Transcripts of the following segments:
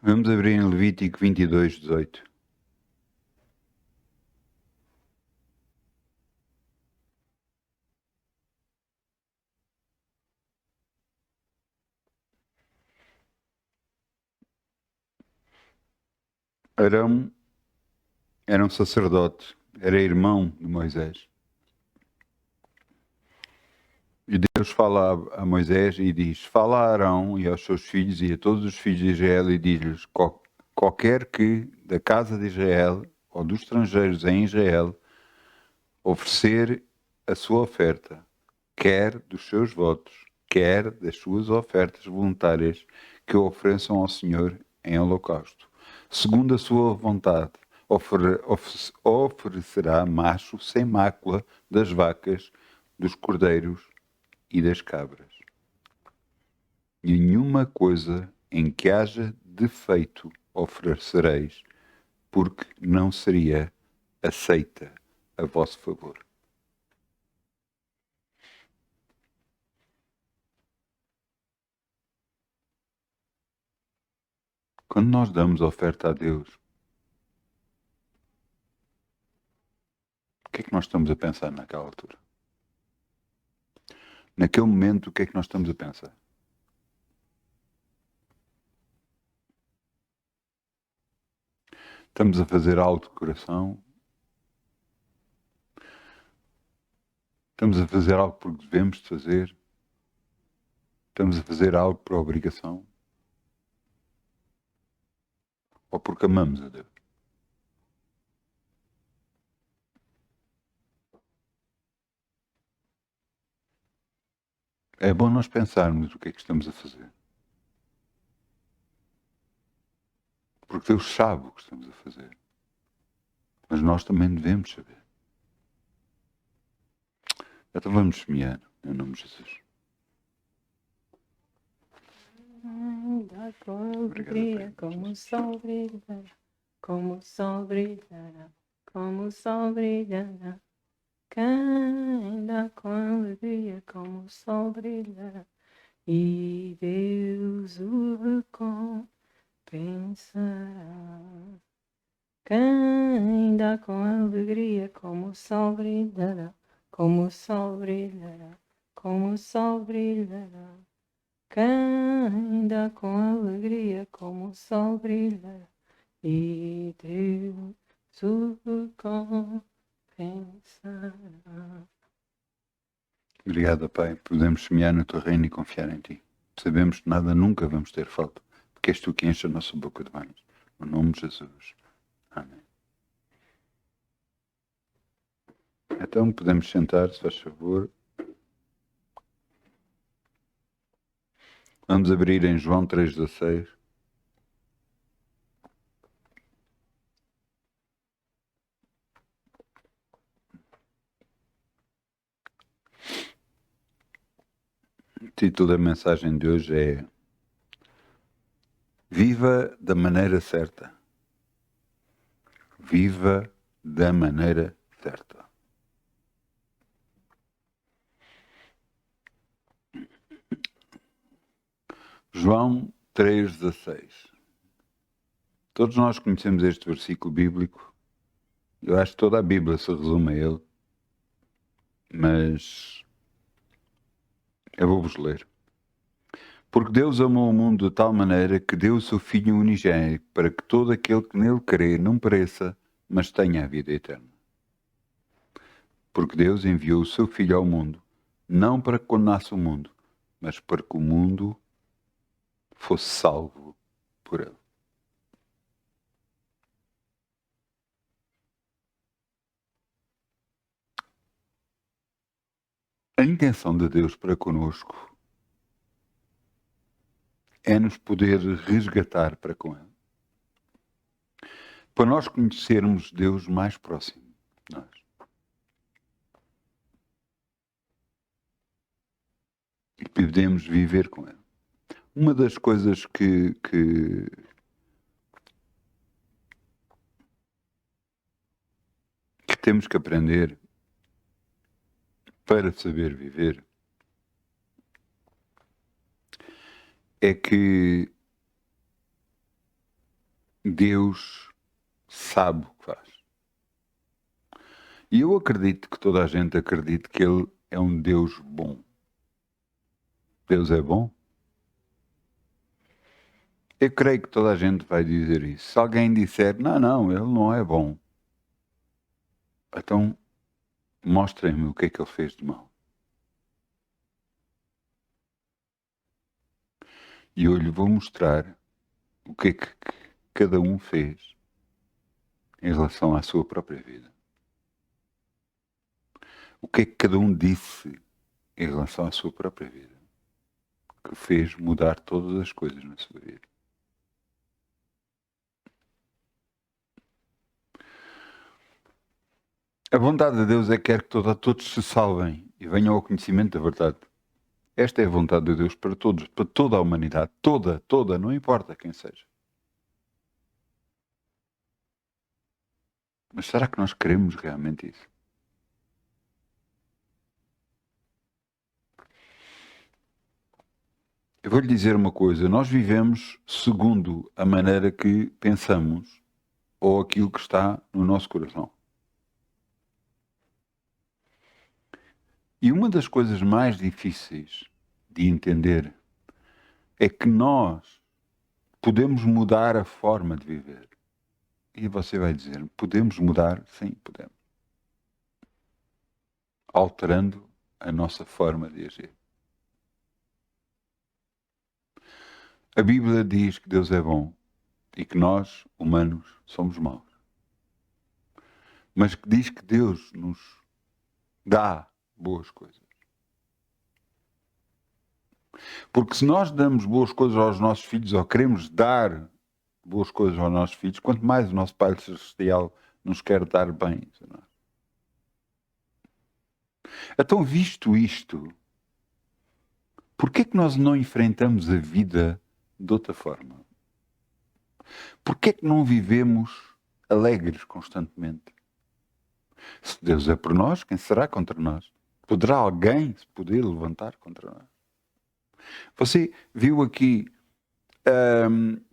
Vamos abrir em Levítico 22:18. Arão era um sacerdote, era irmão de Moisés. E Deus fala a Moisés e diz: fala a Arão e aos seus filhos e a todos os filhos de Israel e diz-lhes: qualquer que da casa de Israel ou dos estrangeiros em Israel oferecer a sua oferta, quer dos seus votos, quer das suas ofertas voluntárias que ofereçam ao Senhor em holocausto, segundo a sua vontade, oferecerá macho sem mácula das vacas, dos cordeiros e das cabras. E nenhuma coisa em que haja defeito oferecereis, porque não seria aceita a vosso favor. Quando nós damos oferta a Deus, o que é que nós estamos a pensar naquela altura? Naquele momento, o que é que nós estamos a pensar? Estamos a fazer algo de coração? Estamos a fazer algo porque devemos de fazer? Estamos a fazer algo por obrigação? Ou porque amamos a Deus? É bom nós pensarmos o que é que estamos a fazer. Porque Deus sabe o que estamos a fazer. Mas nós também devemos saber. Então vamos semear, em nome de Jesus. Ainda com alegria, como o sol brilhará, como o sol brilhará, como o sol brilhará. Ainda com alegria, como o sol brilhará, e Deus o recompensará. Ainda com alegria, como o sol brilhará, como o sol brilhará, como o sol brilhará. Ainda com alegria, como o sol brilha, e Deus o recompensará. Obrigado, Pai. Podemos semear no teu reino e confiar em ti. Sabemos que nada nunca vamos ter falta, porque és tu que enche a nossa boca de bens. No nome de Jesus. Amém. Então podemos sentar, se faz favor. Vamos abrir em João 3,16. O título da mensagem de hoje é Viva da maneira certa. Viva da maneira certa. João 3,16. Todos nós conhecemos este versículo bíblico. Eu acho que toda a Bíblia se resume a ele. Mas eu vou-vos ler. Porque Deus amou o mundo de tal maneira que deu o seu Filho unigênito para que todo aquele que nele crê não pereça, mas tenha a vida eterna. Porque Deus enviou o seu Filho ao mundo, não para que condenasse o mundo, mas para que o mundo fosse salvo por ele. A intenção de Deus para conosco é nos poder resgatar para com ele. Para nós conhecermos Deus mais próximo de nós. E podemos viver com ele. Uma das coisas que temos que aprender para saber viver é que Deus sabe o que faz. E eu acredito que toda a gente acredite que Ele é um Deus bom. Deus é bom? Eu creio que toda a gente vai dizer isso. Se alguém disser, não, Ele não é bom, então mostrem-me o que é que Ele fez de mal. E eu lhe vou mostrar o que é que cada um fez em relação à sua própria vida. O que é que cada um disse em relação à sua própria vida, que fez mudar todas as coisas na sua vida. A vontade de Deus é que quer que todos se salvem e venham ao conhecimento da verdade. Esta é a vontade de Deus para todos, para toda a humanidade, toda, não importa quem seja. Mas será que nós queremos realmente isso? Eu vou-lhe dizer uma coisa, nós vivemos segundo a maneira que pensamos ou aquilo que está no nosso coração. E uma das coisas mais difíceis de entender é que nós podemos mudar a forma de viver. E você vai dizer, podemos mudar? Sim, podemos. Alterando a nossa forma de agir. A Bíblia diz que Deus é bom e que nós, humanos, somos maus. Mas que diz que Deus nos dá boas coisas. Porque se nós damos boas coisas aos nossos filhos ou queremos dar boas coisas aos nossos filhos, quanto mais o nosso Pai Celestial nos quer dar bem. Então, visto isto, por que é que nós não enfrentamos a vida de outra forma? Por que é que não vivemos alegres constantemente? Se Deus é por nós, quem será contra nós? Poderá alguém se poder levantar contra nós? Você viu aqui,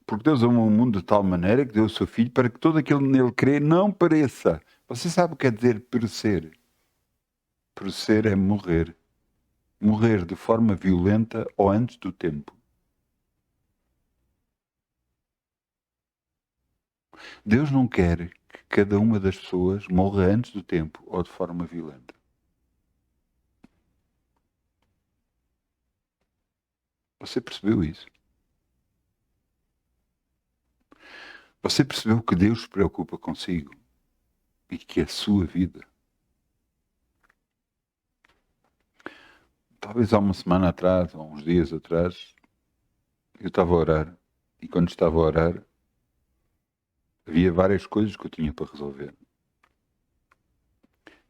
porque Deus amou o mundo de tal maneira que deu o seu Filho para que todo aquele nele crê não pereça. Você sabe o que quer dizer perecer? Perecer é morrer. Morrer de forma violenta ou antes do tempo. Deus não quer que cada uma das pessoas morra antes do tempo ou de forma violenta. Você percebeu isso? Você percebeu que Deus se preocupa consigo e que a sua vida. Talvez há uma semana atrás, ou uns dias atrás, eu estava a orar e quando estava a orar havia várias coisas que eu tinha para resolver.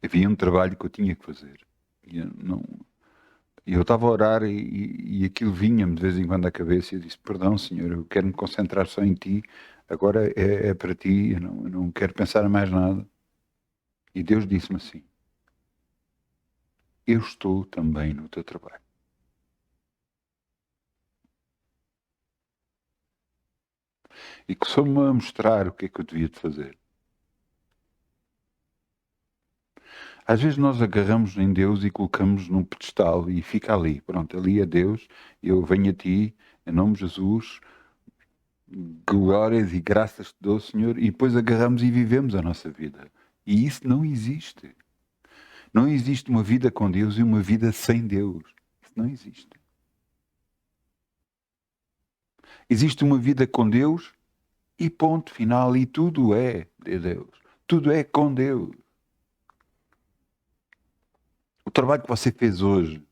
Havia um trabalho que eu tinha que fazer. E eu estava a orar e aquilo vinha-me de vez em quando à cabeça e eu disse, perdão Senhor, eu quero me concentrar só em Ti, agora é para Ti, eu não quero pensar em mais nada. E Deus disse-me assim, eu estou também no teu trabalho. E começou-me a mostrar o que é que eu devia de fazer. Às vezes nós agarramos em Deus e colocamos num pedestal e fica ali. Pronto, ali é Deus, eu venho a Ti, em nome de Jesus, glórias e graças te dou, Senhor, e depois agarramos e vivemos a nossa vida. E isso não existe. Não existe uma vida com Deus e uma vida sem Deus. Isso não existe. Existe uma vida com Deus e ponto final. E tudo é de Deus. Tudo é com Deus. O trabalho que você fez hoje,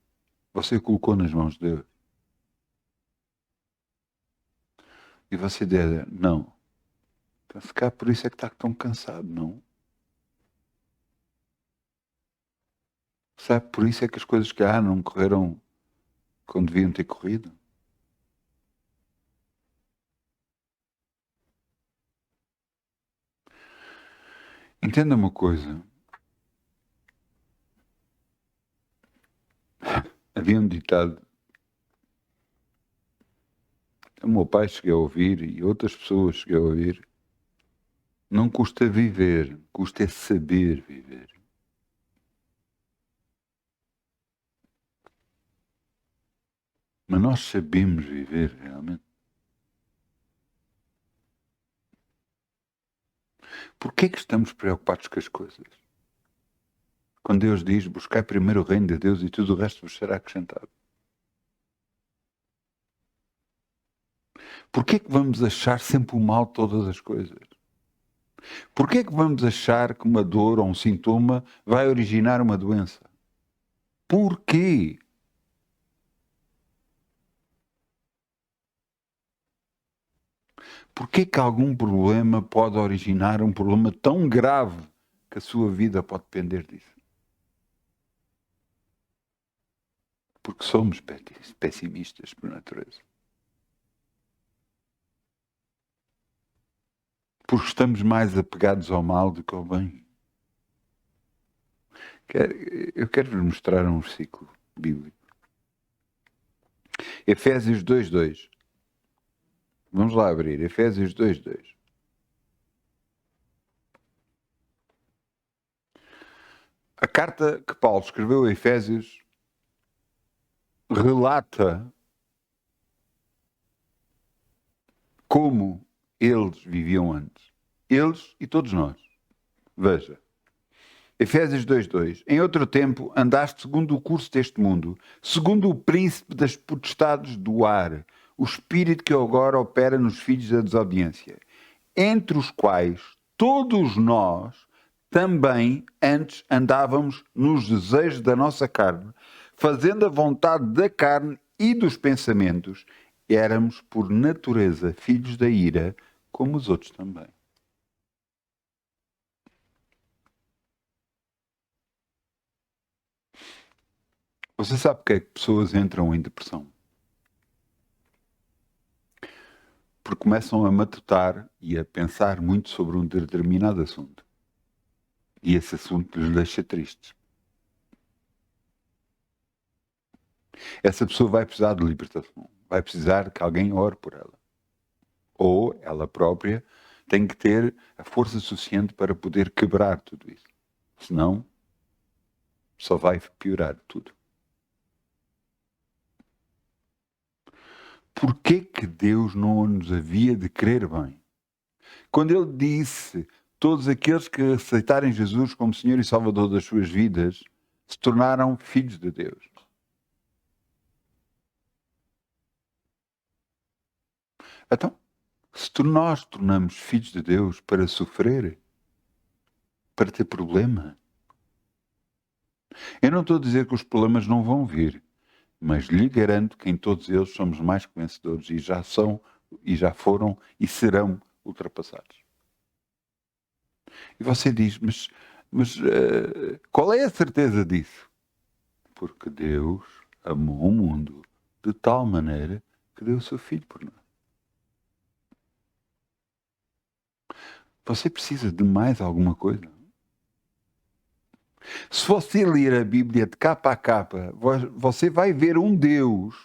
você colocou nas mãos de Deus. E você diz, não. Então, se calhar por isso é que está tão cansado, não? Sabe, por isso é que as coisas que não correram como deviam ter corrido. Entenda uma coisa. Havia um ditado. O meu pai cheguei a ouvir e outras pessoas cheguei a ouvir. Não custa viver, custa é saber viver. Mas nós sabemos viver realmente. Porquê que estamos preocupados com as coisas? Quando Deus diz, buscai primeiro o reino de Deus e tudo o resto vos será acrescentado. Porquê que vamos achar sempre o mal de todas as coisas? Porquê que vamos achar que uma dor ou um sintoma vai originar uma doença? Porquê? Porquê que algum problema pode originar um problema tão grave que a sua vida pode depender disso? Porque somos pessimistas por natureza. Porque estamos mais apegados ao mal do que ao bem. Eu quero vos mostrar um versículo bíblico. Efésios 2:2. Vamos lá abrir. Efésios 2:2. A carta que Paulo escreveu a Efésios relata como eles viviam antes. Eles e todos nós. Veja. Efésios 2:2. Em outro tempo andaste segundo o curso deste mundo, segundo o príncipe das potestades do ar, o espírito que agora opera nos filhos da desobediência, entre os quais todos nós também antes andávamos nos desejos da nossa carne, fazendo a vontade da carne e dos pensamentos, éramos por natureza filhos da ira, como os outros também. Você sabe porque é que pessoas entram em depressão? Porque começam a matutar e a pensar muito sobre um determinado assunto. E esse assunto lhes deixa tristes. Essa pessoa vai precisar de libertação. Vai precisar que alguém ore por ela. Ou ela própria tem que ter a força suficiente para poder quebrar tudo isso. Senão, só vai piorar tudo. Porquê que Deus não nos havia de querer bem? Quando Ele disse, todos aqueles que aceitarem Jesus como Senhor e Salvador das suas vidas, se tornaram filhos de Deus. Então, se nós tornamos filhos de Deus para sofrer, para ter problema, eu não estou a dizer que os problemas não vão vir, mas lhe garanto que em todos eles somos mais que vencedores e já são, e já foram e serão ultrapassados. E você diz, mas qual é a certeza disso? Porque Deus amou o mundo de tal maneira que deu o seu Filho por nós. Você precisa de mais alguma coisa? Se você ler a Bíblia de capa a capa, você vai ver um Deus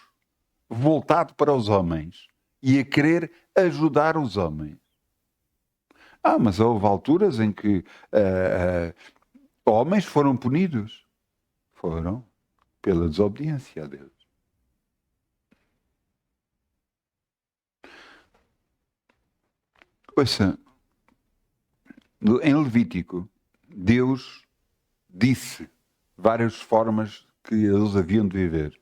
voltado para os homens e a querer ajudar os homens. Mas houve alturas em que homens foram punidos. Foram pela desobediência a Deus. Ouça, em Levítico, Deus disse várias formas que eles haviam de viver.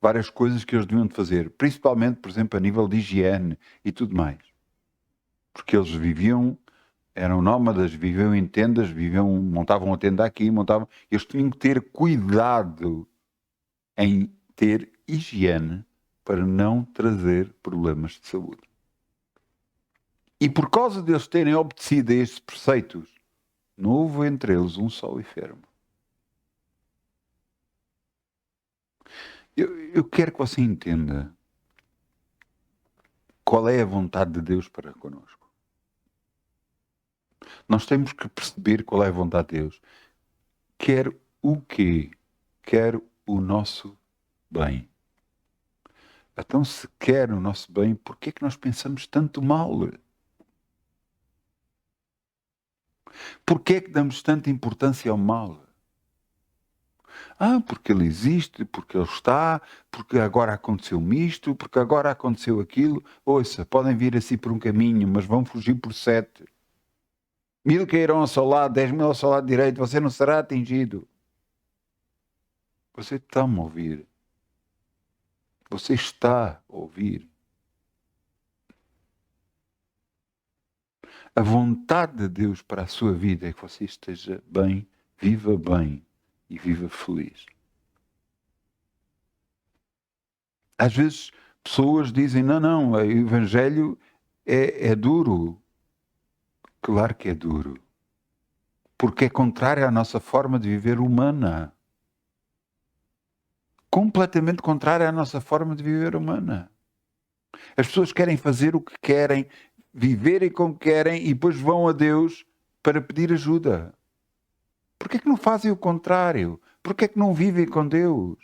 Várias coisas que eles deviam de fazer. Principalmente, por exemplo, a nível de higiene e tudo mais. Porque eles viviam, eram nómadas, viviam em tendas, montavam a tenda aqui, eles tinham que ter cuidado em ter higiene para não trazer problemas de saúde. E por causa deles terem obedecido a estes preceitos, não houve entre eles um só enfermo. Eu quero que você entenda qual é a vontade de Deus para connosco. Nós temos que perceber qual é a vontade de Deus. Quer o quê? Quer o nosso bem. Então, se quer o nosso bem, por que é que nós pensamos tanto mal? Porquê é que damos tanta importância ao mal? Porque ele existe, porque ele está, porque agora aconteceu-me isto, porque agora aconteceu aquilo. Ouça, podem vir assim por um caminho, mas vão fugir por 7. 1000 cairão ao seu lado, 10.000 ao seu lado direito, você não será atingido. Você está-me a ouvir. Você está a ouvir. A vontade de Deus para a sua vida é que você esteja bem e viva feliz. Às vezes pessoas dizem, não, o Evangelho é duro. Claro que é duro. Porque é contrário à nossa forma de viver humana. Completamente contrária à nossa forma de viver humana. As pessoas querem fazer o que querem, viverem como querem e depois vão a Deus para pedir ajuda. Por que é que não fazem o contrário? Por que é que não vivem com Deus?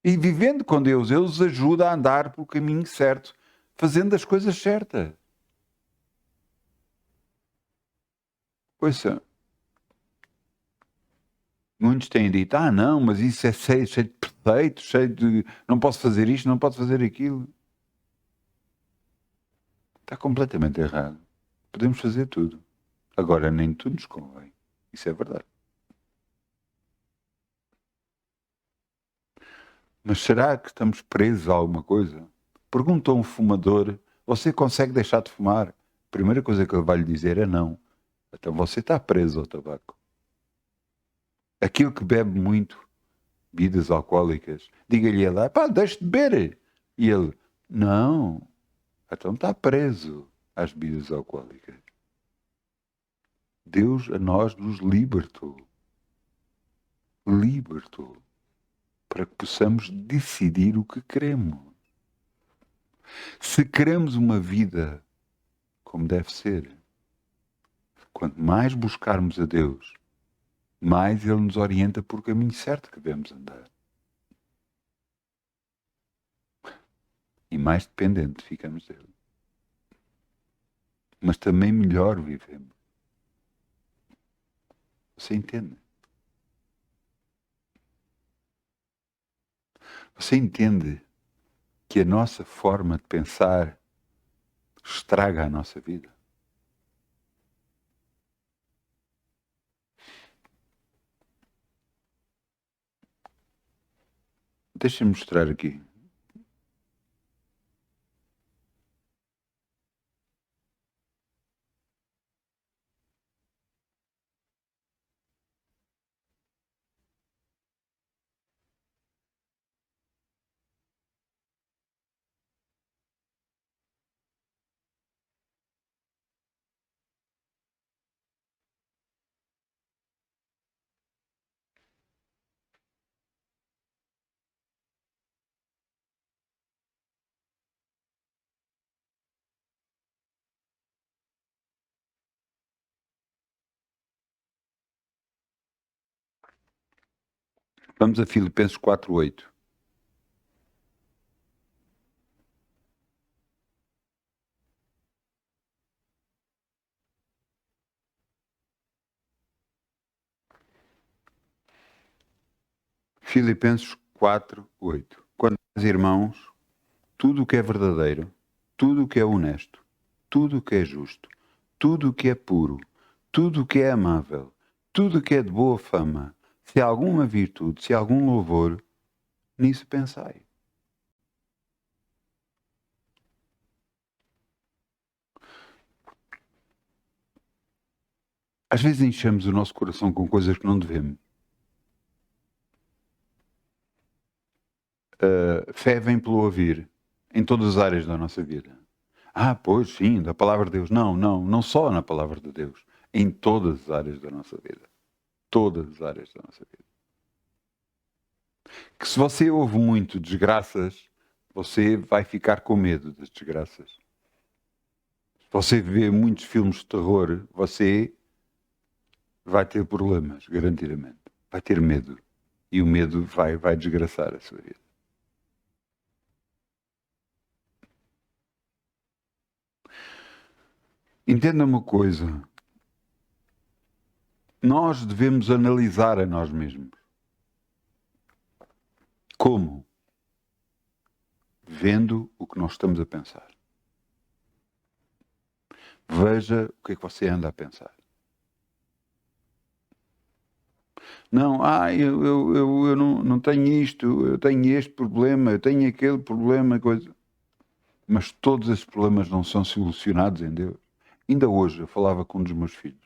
E vivendo com Deus, Ele os ajuda a andar pelo caminho certo, fazendo as coisas certas. Ouça, muitos têm dito, não, mas isso é cheio de preceitos, cheio de... não posso fazer isto, não posso fazer aquilo. Está completamente errado. Podemos fazer tudo. Agora, nem tudo nos convém. Isso é verdade. Mas será que estamos presos a alguma coisa? Pergunta a um fumador, você consegue deixar de fumar? A primeira coisa que ele vai lhe dizer é não. Então você está preso ao tabaco. Aquilo que bebe muito, bebidas alcoólicas, diga-lhe lá, deixe de beber. E ele, não. Então está preso às bebidas alcoólicas. Deus a nós nos libertou. Libertou. Para que possamos decidir o que queremos. Se queremos uma vida como deve ser, quanto mais buscarmos a Deus, mais Ele nos orienta por o caminho certo que devemos andar. E mais dependente ficamos dele. Mas também melhor vivemos. Você entende? Você entende que a nossa forma de pensar estraga a nossa vida? Deixa-me mostrar aqui. Vamos a Filipenses 4:8. Filipenses 4:8. Quando, irmãos, tudo o que é verdadeiro, tudo o que é honesto, tudo o que é justo, tudo o que é puro, tudo o que é amável, tudo o que é de boa fama, se há alguma virtude, se há algum louvor, nisso pensai. Às vezes enchemos o nosso coração com coisas que não devemos. Fé vem pelo ouvir, em todas as áreas da nossa vida. Pois sim, da palavra de Deus. Não só na palavra de Deus, em todas as áreas da nossa vida. Todas as áreas da nossa vida. Que se você ouve muito desgraças, você vai ficar com medo das desgraças. Se você vê muitos filmes de terror, você vai ter problemas, garantidamente. Vai ter medo. E o medo vai desgraçar a sua vida. Entenda uma coisa. Nós devemos analisar a nós mesmos. Como? Vendo o que nós estamos a pensar. Veja o que é que você anda a pensar. Não, eu não tenho isto, eu tenho este problema, eu tenho aquele problema, coisa. Mas todos esses problemas não são solucionados em Deus. Ainda hoje eu falava com um dos meus filhos.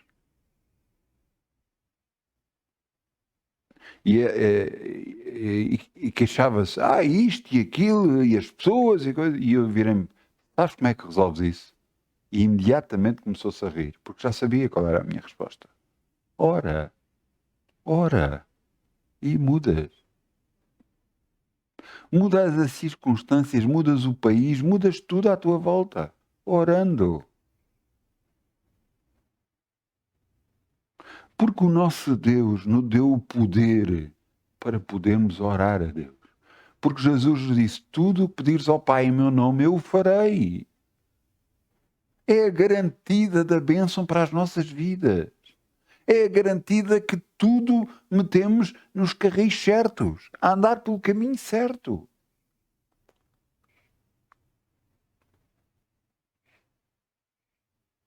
E queixava-se, isto e aquilo, e as pessoas, e coisa. E eu virei-me, sabes como é que resolves isso? E imediatamente começou-se a rir, porque já sabia qual era a minha resposta. Ora, e mudas. Mudas as circunstâncias, mudas o país, mudas tudo à tua volta, orando. Porque o nosso Deus nos deu o poder para podermos orar a Deus. Porque Jesus disse, tudo o que pedires ao Pai em meu nome, eu o farei. É a garantida da bênção para as nossas vidas. É a garantida que tudo metemos nos carris certos, a andar pelo caminho certo.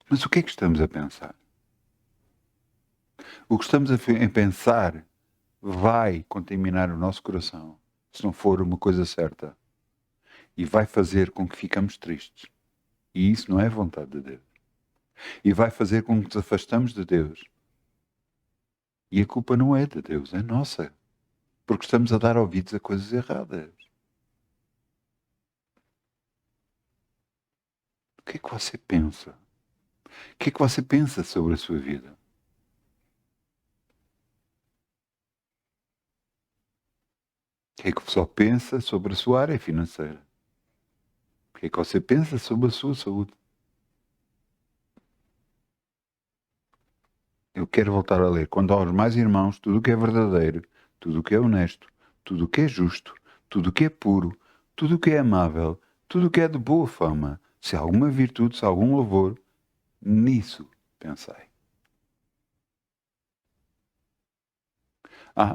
Mas o que é que estamos a pensar? O que estamos a pensar vai contaminar o nosso coração, se não for uma coisa certa. E vai fazer com que ficamos tristes. E isso não é vontade de Deus. E vai fazer com que nos afastamos de Deus. E a culpa não é de Deus, é nossa. Porque estamos a dar ouvidos a coisas erradas. O que é que você pensa? O que é que você pensa sobre a sua vida? O que é que você pensa sobre a sua área financeira? O que é que você pensa sobre a sua saúde? Eu quero voltar a ler. Quanto aos mais irmãos, tudo o que é verdadeiro, tudo o que é honesto, tudo o que é justo, tudo o que é puro, tudo o que é amável, tudo o que é de boa fama, se há alguma virtude, se há algum louvor, nisso pensai.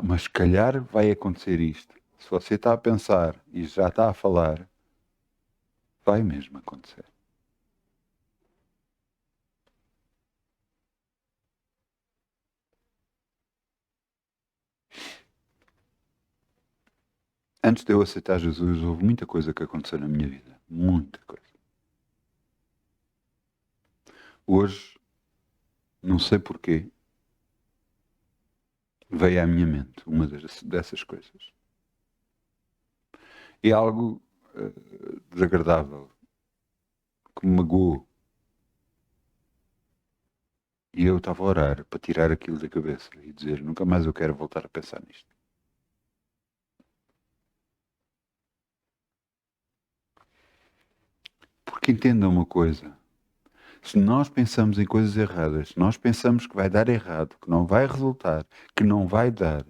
Mas se calhar vai acontecer isto. Se você está a pensar e já está a falar, vai mesmo acontecer. Antes de eu aceitar Jesus, houve muita coisa que aconteceu na minha vida. Muita coisa. Hoje, não sei porquê, veio à minha mente uma dessas coisas. É algo desagradável, que me magoou. E eu estava a orar para tirar aquilo da cabeça e dizer, nunca mais eu quero voltar a pensar nisto. Porque entenda uma coisa, se nós pensamos em coisas erradas, se nós pensamos que vai dar errado, que não vai resultar, que não vai dar,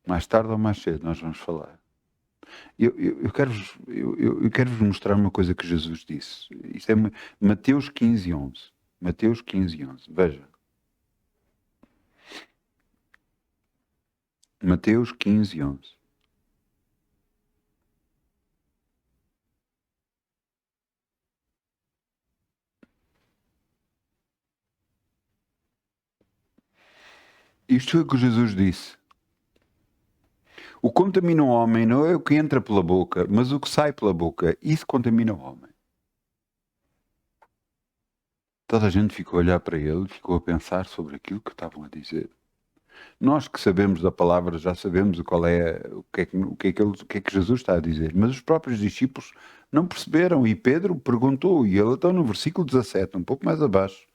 mais tarde ou mais cedo nós vamos falar. Eu quero-vos mostrar uma coisa que Jesus disse. Isto é Mateus 15:11. Mateus 15:11. Veja. Mateus 15:11. Isto é o que Jesus disse. O que contamina o homem não é o que entra pela boca, mas o que sai pela boca. Isso contamina o homem. Toda a gente ficou a olhar para ele, ficou a pensar sobre aquilo que estavam a dizer. Nós que sabemos da palavra já sabemos qual é, o que é que Jesus está a dizer, mas os próprios discípulos não perceberam e Pedro perguntou, e ele está no versículo 17, um pouco mais abaixo.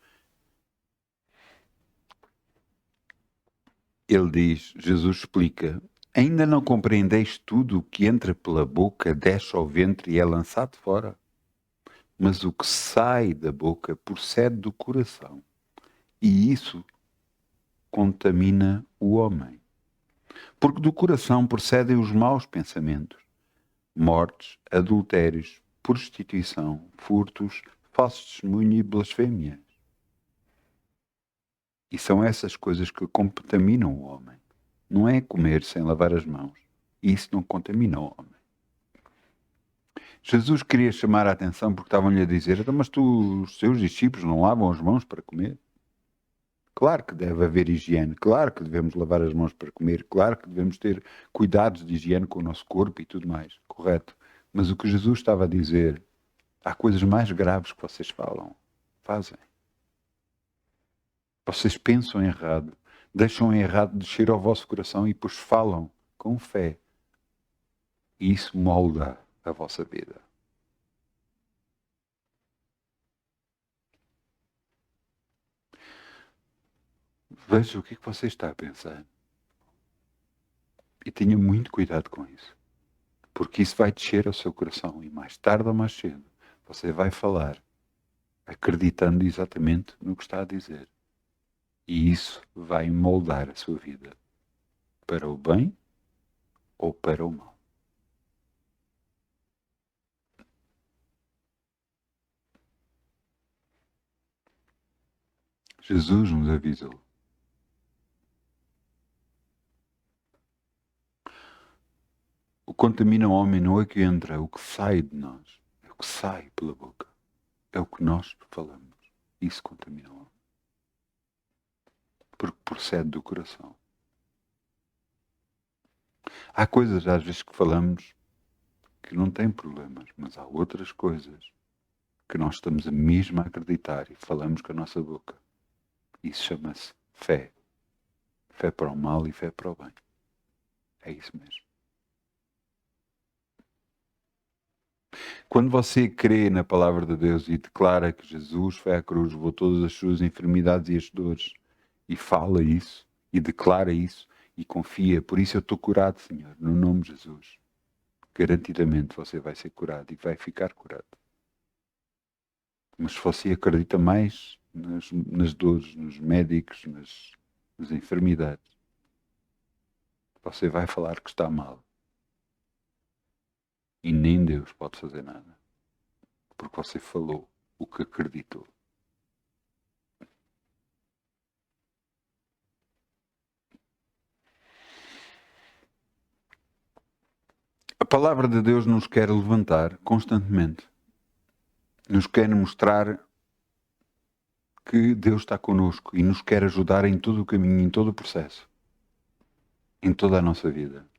Ele diz, Jesus explica, ainda não compreendeis tudo o que entra pela boca, desce ao ventre e é lançado fora? Mas o que sai da boca procede do coração, e isso contamina o homem. Porque do coração procedem os maus pensamentos, mortes, adultérios, prostituição, furtos, falso testemunho e blasfémias. E são essas coisas que contaminam o homem. Não é comer sem lavar as mãos. Isso não contamina o homem. Jesus queria chamar a atenção porque estavam-lhe a dizer: então, mas os seus discípulos não lavam as mãos para comer? Claro que deve haver higiene, claro que devemos lavar as mãos para comer, claro que devemos ter cuidados de higiene com o nosso corpo e tudo mais, correto? Mas o que Jesus estava a dizer, há coisas mais graves que vocês fazem. Vocês pensam errado, deixam errado descer ao vosso coração e depois falam com fé. E isso molda a vossa vida. Veja o que é que você está a pensar. E tenha muito cuidado com isso. Porque isso vai descer ao seu coração e mais tarde ou mais cedo você vai falar acreditando exatamente no que está a dizer. E isso vai moldar a sua vida para o bem ou para o mal. Jesus nos avisou. O que contamina o homem não é o que entra, é o que sai de nós. É o que sai pela boca. É o que nós falamos. Isso contamina o homem. Porque procede do coração. Há coisas às vezes que falamos que não têm problemas, mas há outras coisas que nós estamos a mesmo a acreditar e falamos com a nossa boca. Isso chama-se fé. Fé para o mal e fé para o bem. É isso mesmo. Quando você crê na palavra de Deus e declara que Jesus foi à cruz, levou todas as suas enfermidades e as dores, e fala isso, e declara isso, e confia, por isso eu estou curado, Senhor, no nome de Jesus. Garantidamente você vai ser curado e vai ficar curado. Mas se você acredita mais nas dores, nos médicos, nas enfermidades, você vai falar que está mal. E nem Deus pode fazer nada. Porque você falou o que acreditou. A palavra de Deus nos quer levantar constantemente. Nos quer mostrar que Deus está connosco e nos quer ajudar em todo o caminho, em todo o processo. Em toda a nossa vida.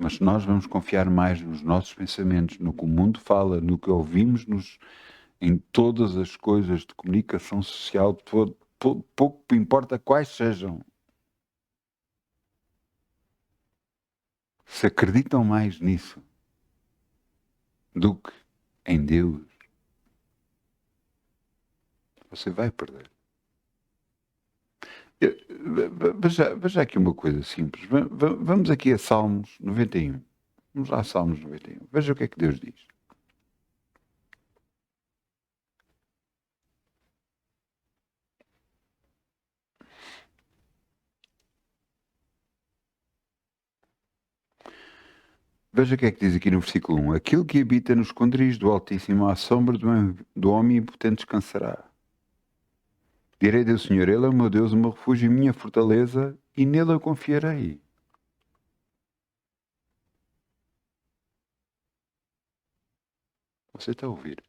Mas nós vamos confiar mais nos nossos pensamentos, no que o mundo fala, no que ouvimos em todas as coisas de comunicação social, pouco importa quais sejam. Se acreditam mais nisso do que em Deus, você vai perder. Veja aqui uma coisa simples. Vamos aqui a Salmos 91. Vamos lá a Salmos 91. Veja o que é que Deus diz. Veja o que é que diz aqui no versículo 1. Aquilo que habita nos esconderijos do Altíssimo, à sombra do Omnipotente descansará. Direi do Senhor, Ele é o meu Deus, o meu refúgio e minha fortaleza, e nele eu confiarei. Você está a ouvir?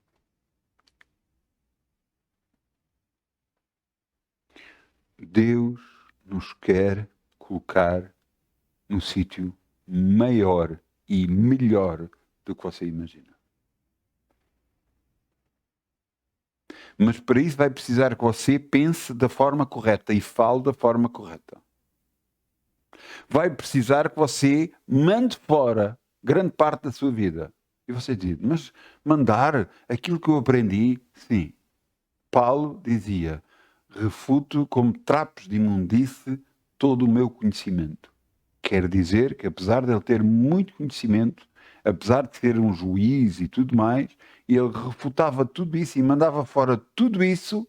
Deus nos quer colocar num sítio maior e melhor do que você imagina. Mas para isso vai precisar que você pense da forma correta e fale da forma correta. Vai precisar que você mande fora grande parte da sua vida. E você diz, mas mandar aquilo que eu aprendi? Sim. Paulo dizia, refuto como trapos de imundice todo o meu conhecimento. Quer dizer que apesar de ele ter muito conhecimento, apesar de ser um juiz e tudo mais, ele refutava tudo isso e mandava fora tudo isso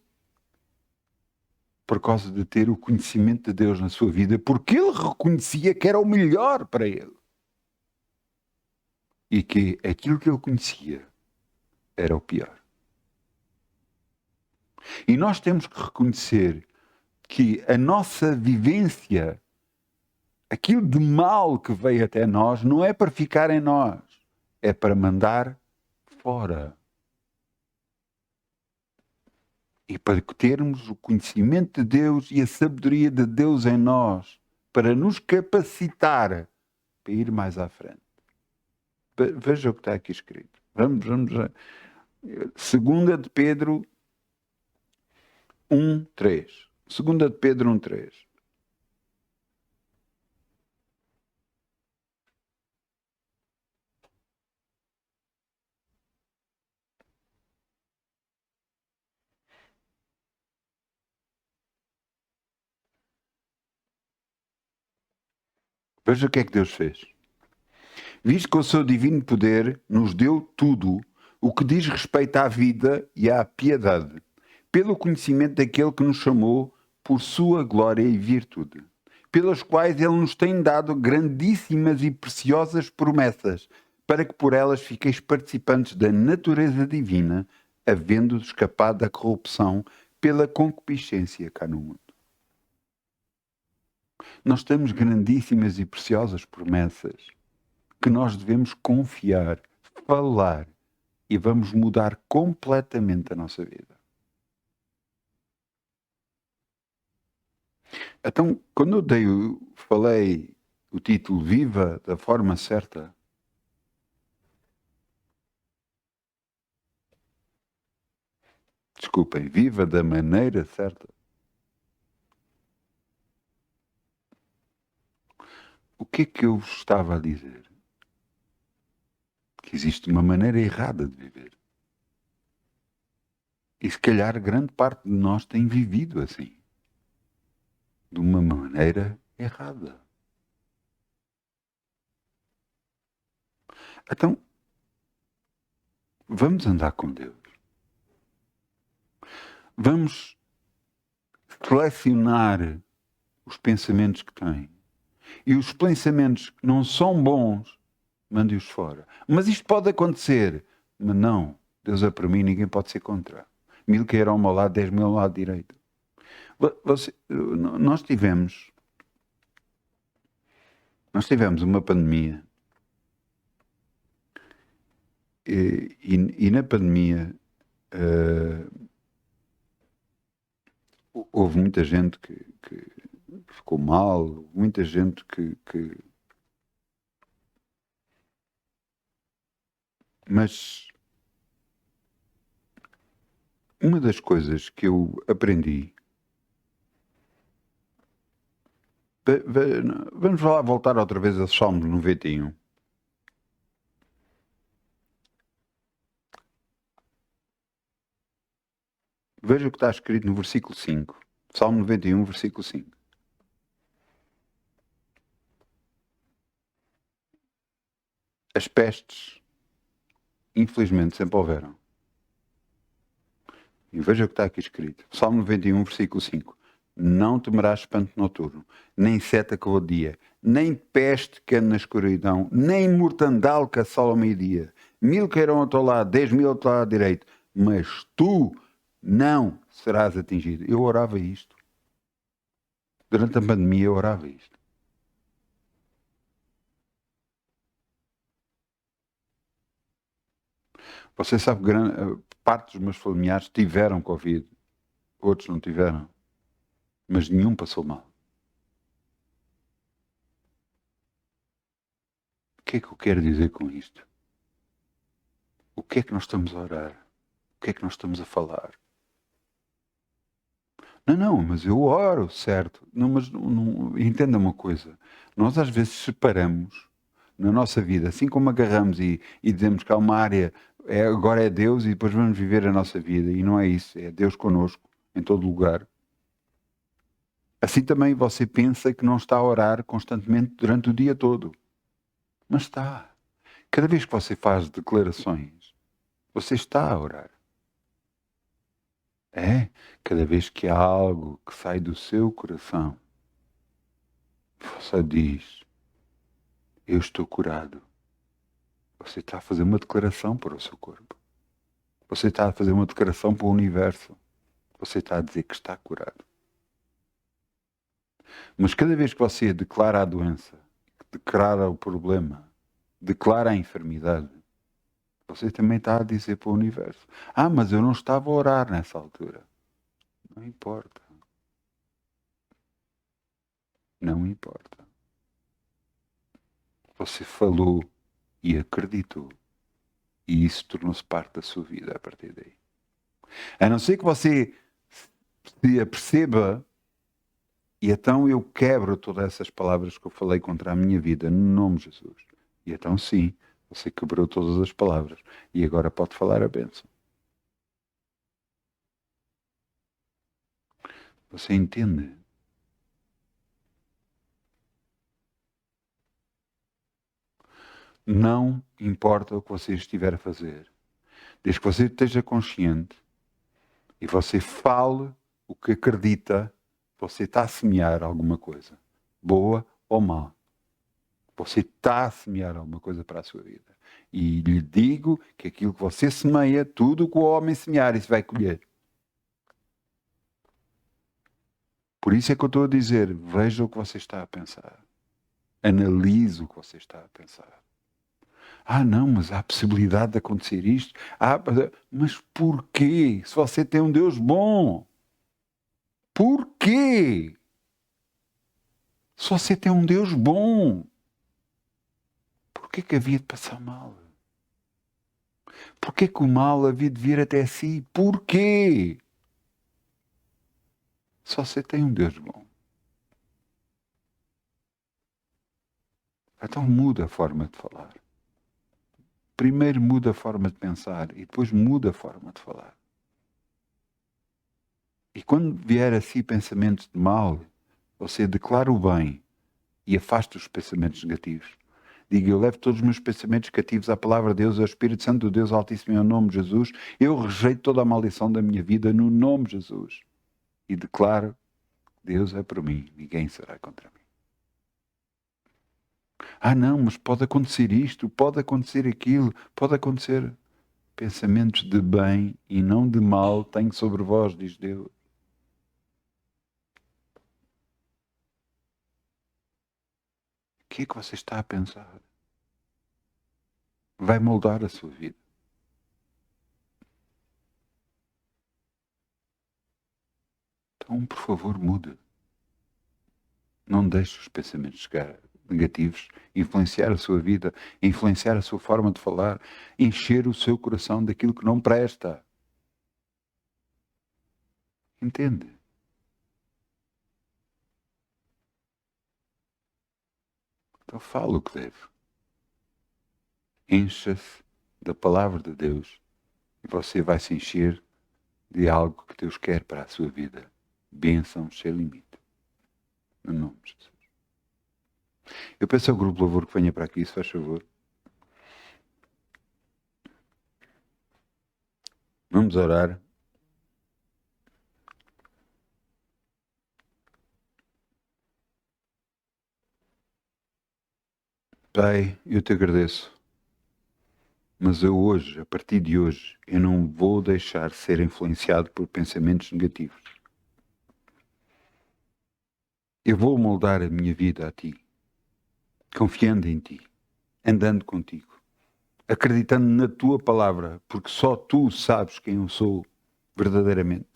por causa de ter o conhecimento de Deus na sua vida, porque ele reconhecia que era o melhor para ele. E que aquilo que ele conhecia era o pior. E nós temos que reconhecer que a nossa vivência, aquilo de mal que veio até nós, não é para ficar em nós, é para mandar fora. E para termos o conhecimento de Deus e a sabedoria de Deus em nós, para nos capacitar para ir mais à frente. Veja o que está aqui escrito. Vamos. Segunda de Pedro 1:3. Segunda de Pedro 1:3. Veja o que é que Deus fez. Visto que o seu divino poder nos deu tudo o que diz respeito à vida e à piedade, pelo conhecimento daquele que nos chamou por sua glória e virtude, pelas quais ele nos tem dado grandíssimas e preciosas promessas, para que por elas fiqueis participantes da natureza divina, havendo escapado da corrupção pela concupiscência cá no mundo. Nós temos grandíssimas e preciosas promessas que nós devemos confiar, falar, e vamos mudar completamente a nossa vida. Então, quando eu falei o título Viva da forma certa, desculpem, viva da maneira certa, o que é que eu vos estava a dizer? Que existe uma maneira errada de viver. E se calhar grande parte de nós tem vivido assim. De uma maneira errada. Então, vamos andar com Deus. Vamos selecionar os pensamentos que tem. E os pensamentos que não são bons, mande-os fora. Mas isto pode acontecer. Mas não, Deus é para mim, ninguém pode ser contra. 1000 cairão ao meu lado, 10.000 ao lado direito. Nós tivemos uma pandemia. E na pandemia houve muita gente que ficou mal, muita gente que... Mas uma das coisas que eu aprendi... Vamos lá voltar outra vez a Salmo 91. Veja o que está escrito no versículo 5. Salmo 91, versículo 5. As pestes, infelizmente, sempre houveram. E veja o que está aqui escrito. Salmo 91, versículo 5. Não temerás espanto noturno, nem seta que voa de dia, nem peste que ande na escuridão, nem mortandal que assola ao meio-dia. 1000 cairão ao teu lado, 10.000 ao teu lado direito, mas tu não serás atingido. Eu orava isto. Durante a pandemia eu orava isto. Você sabe que parte dos meus familiares tiveram Covid, outros não tiveram, mas nenhum passou mal. O que é que eu quero dizer com isto? O que é que nós estamos a orar? O que é que nós estamos a falar? Não, mas eu oro, certo. Não, mas entenda uma coisa. Nós às vezes separamos na nossa vida, assim como agarramos e dizemos que há uma área, agora é Deus e depois vamos viver a nossa vida. E não é isso, é Deus connosco, em todo lugar. Assim também você pensa que não está a orar constantemente durante o dia todo. Mas está. Cada vez que você faz declarações, você está a orar. Cada vez que há algo que sai do seu coração, você diz, eu estou curado. Você está a fazer uma declaração para o seu corpo. Você está a fazer uma declaração para o universo. Você está a dizer que está curado. Mas cada vez que você declara a doença, declara o problema, declara a enfermidade, você também está a dizer para o universo: mas eu não estava a orar nessa altura. Não importa. Não importa. Você falou e acreditou. E isso tornou-se parte da sua vida a partir daí. A não ser que você se aperceba, e então eu quebro todas essas palavras que eu falei contra a minha vida, no nome de Jesus. E então sim, você quebrou todas as palavras. E agora pode falar a bênção. Você entende? Não importa o que você estiver a fazer. Desde que você esteja consciente e você fale o que acredita, você está a semear alguma coisa, boa ou má. Você está a semear alguma coisa para a sua vida. E lhe digo que aquilo que você semeia, tudo o que o homem semear, isso vai colher. Por isso é que eu estou a dizer, veja o que você está a pensar. Analise o que você está a pensar. Não, mas há a possibilidade de acontecer isto. Mas porquê? Se você tem um Deus bom. Porquê? Se você tem um Deus bom. Porquê que havia de passar mal? Porquê que o mal havia de vir até si? Porquê? Se você tem um Deus bom. Então muda a forma de falar. Primeiro muda a forma de pensar e depois muda a forma de falar. E quando vier a si pensamentos de mal, você declara o bem e afasta os pensamentos negativos. Diga: eu levo todos os meus pensamentos cativos à palavra de Deus, ao Espírito Santo do Deus Altíssimo, em nome de Jesus. Eu rejeito toda a maldição da minha vida no nome de Jesus. E declaro: Deus é por mim, ninguém será contra mim. Não, mas pode acontecer isto, pode acontecer aquilo, pode acontecer. Pensamentos de bem e não de mal tenho sobre vós, diz Deus. O que é que você está a pensar? Vai moldar a sua vida. Então, por favor, mude. Não deixe os pensamentos negativos influenciar a sua vida, influenciar a sua forma de falar, encher o seu coração daquilo que não presta. Entende? Então fala o que deve. Encha-se da palavra de Deus e você vai se encher de algo que Deus quer para a sua vida. Bênção sem limite. No nome de Jesus. Eu peço ao grupo de louvor que venha para aqui, se faz favor. Vamos orar. Pai, eu te agradeço. Mas eu hoje, a partir de hoje, eu não vou deixar ser influenciado por pensamentos negativos. Eu vou moldar a minha vida a ti, confiando em ti, andando contigo, acreditando na tua palavra, porque só tu sabes quem eu sou verdadeiramente.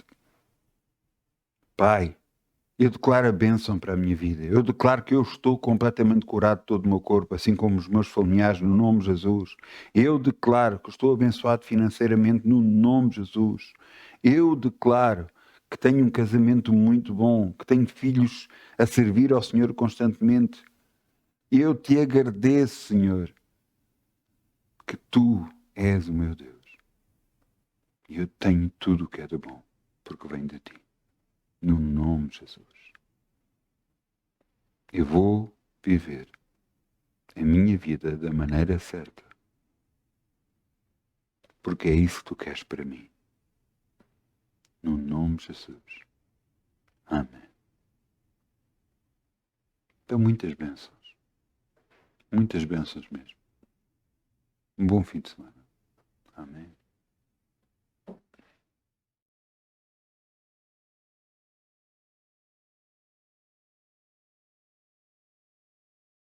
Pai, eu declaro a bênção para a minha vida. Eu declaro que eu estou completamente curado de todo o meu corpo, assim como os meus familiares, no nome de Jesus. Eu declaro que estou abençoado financeiramente no nome de Jesus. Eu declaro que tenho um casamento muito bom, que tenho filhos a servir ao Senhor constantemente. Eu te agradeço, Senhor, que tu és o meu Deus. E eu tenho tudo o que é de bom, porque vem de ti. No nome de Jesus. Eu vou viver a minha vida da maneira certa. Porque é isso que tu queres para mim. No nome de Jesus. Amém. Então, muitas bênçãos. Muitas bênçãos mesmo. Um bom fim de semana. Amém.